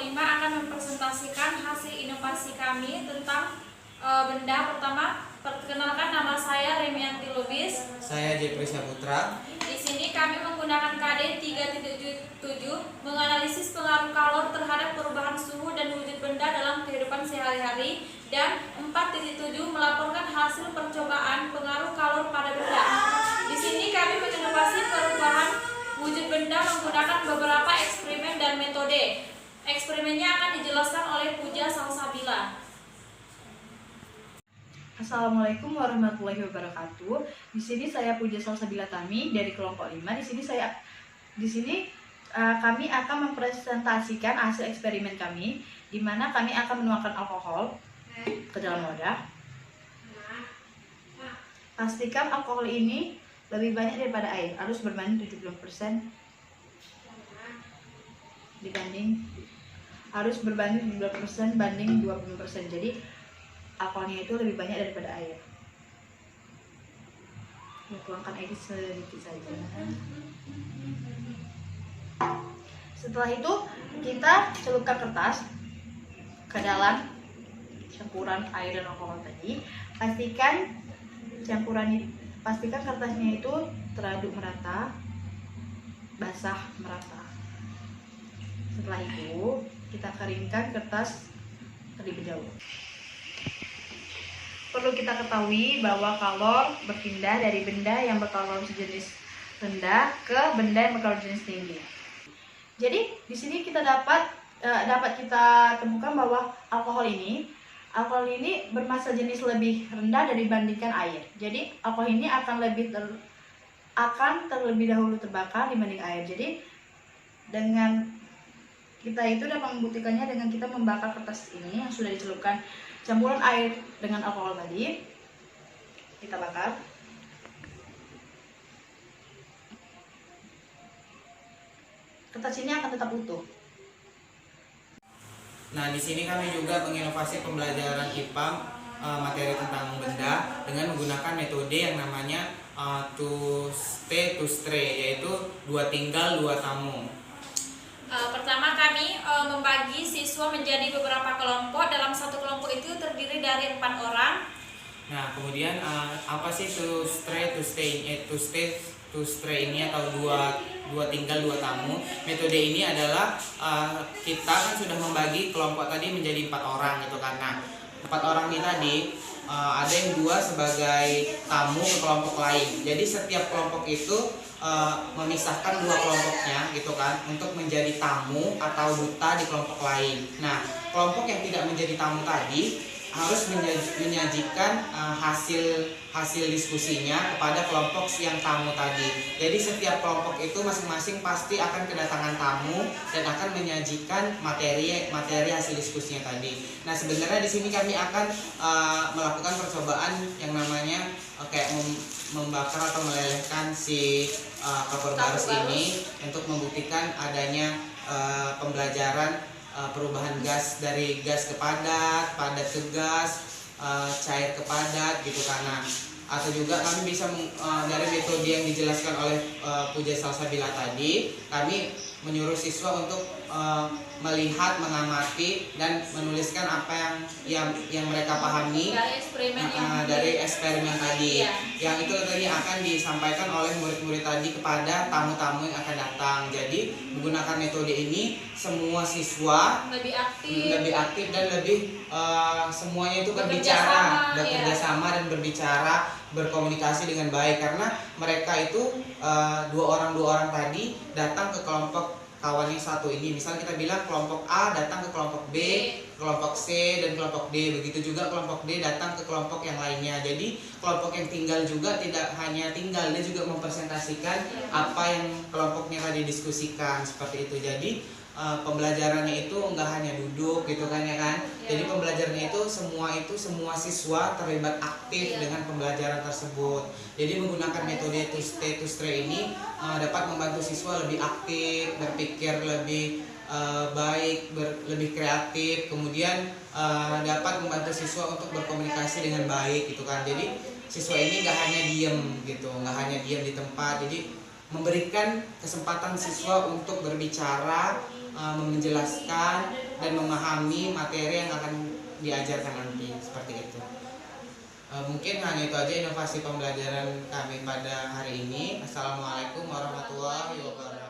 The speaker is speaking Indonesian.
5 akan mempresentasikan hasil inovasi kami tentang benda. Pertama, perkenalkan, nama saya Remianti Lubis. Saya Jepri Saputra. Di sini kami menggunakan KD 3.7 menganalisis pengaruh kalor terhadap perubahan suhu dan wujud benda dalam kehidupan sehari-hari, dan 4.7 melaporkan hasil percobaan pengaruh kalor pada benda. Di sini kami menginovasi perubahan wujud benda menggunakan beberapa eksperimen dan metode. Eksperimennya akan dijelaskan oleh Puja Salsabila. Assalamualaikum warahmatullahi wabarakatuh. Di sini saya Puja Salsabila Tami dari kelompok 5. Di sini kami akan mempresentasikan hasil eksperimen kami, di mana kami akan menuangkan alkohol ke dalam wadah. Pastikan alkohol ini lebih banyak daripada air, harus berbanding 70% banding 20%. Jadi alkoholnya itu lebih banyak daripada air. Tuangkan air sedikit saja. Setelah itu kita celupkan kertas ke dalam campuran air dan alkohol tadi. Pastikan kertasnya itu teraduk merata, basah merata. Setelah itu kita keringkan kertas terlebih dahulu. Perlu kita ketahui bahwa kalor berpindah dari benda yang berkalor sejenis rendah ke benda yang berkalor jenis tinggi. Jadi di sini kita dapat kita temukan bahwa alkohol ini bermassa jenis lebih rendah dibandingkan air. Jadi alkohol ini akan terlebih dahulu terbakar dibanding air. Jadi dengan kita itu dapat membuktikannya dengan kita membakar kertas ini yang sudah dicelupkan campuran air dengan alkohol tadi. Kita bakar. Kertas ini akan tetap utuh. Nah, di sini kami juga menginovasi pembelajaran IPA materi tentang benda dengan menggunakan metode yang namanya to stay to stray, yaitu dua tinggal dua tamu. Pertama, kami membagi siswa menjadi beberapa kelompok. Dalam satu kelompok itu terdiri dari 4 orang. Nah, kemudian apa sih to stray to stay? To stray ini atau dua tinggal dua tamu. Metode ini adalah kita kan sudah membagi kelompok tadi menjadi 4 orang gitu kan. Nah, 4 orang ini tadi ada yang 2 sebagai tamu ke kelompok lain. Jadi setiap kelompok itu memisahkan 2 kelompoknya gitu kan untuk menjadi tamu atau duta di kelompok lain. Nah, kelompok yang tidak menjadi tamu tadi harus menyajikan hasil diskusinya kepada kelompok yang tamu tadi. Jadi setiap kelompok itu masing-masing pasti akan kedatangan tamu dan akan menyajikan materi hasil diskusinya tadi. Nah, sebenarnya di sini kami akan melakukan percobaan yang namanya kayak membakar atau melelehkan si kapur barus ini untuk membuktikan adanya pembelajaran perubahan gas dari gas ke padat, padat ke gas, cair ke padat gitu karena. Atau juga kami bisa dari metode yang dijelaskan oleh Puja Salsabila tadi, kami menyuruh siswa untuk melihat, mengamati dan menuliskan apa yang mereka pahami dari eksperimen tadi. Iya. Yang itu tadi akan disampaikan oleh murid-murid tadi kepada tamu-tamu yang akan datang. Jadi menggunakan metode ini semua siswa lebih aktif dan lebih semuanya itu bekerja sama dan berbicara, berkomunikasi dengan baik karena mereka itu dua orang tadi datang ke kelompok kawan yang satu ini. Misalnya kita bilang kelompok A datang ke kelompok B, kelompok C dan kelompok D. Begitu juga kelompok D datang ke kelompok yang lainnya. Jadi kelompok yang tinggal juga tidak hanya tinggal, dia juga mempresentasikan apa yang kelompoknya tadi diskusikan seperti itu. Jadi pembelajarannya itu enggak hanya duduk gitu kan ya kan. Jadi pembelajarannya itu semua siswa terlibat aktif dengan pembelajaran tersebut. Jadi menggunakan metode to stay to stray ini dapat membantu siswa lebih aktif, berpikir lebih baik, lebih kreatif, kemudian dapat membantu siswa untuk berkomunikasi dengan baik gitu kan. Jadi siswa ini enggak hanya diam gitu, enggak hanya diam di tempat. Jadi memberikan kesempatan siswa untuk berbicara, menjelaskan dan memahami materi yang akan diajarkan nanti, seperti itu. Mungkin hanya itu aja inovasi pembelajaran kami pada hari ini. Assalamualaikum warahmatullahi wabarakatuh.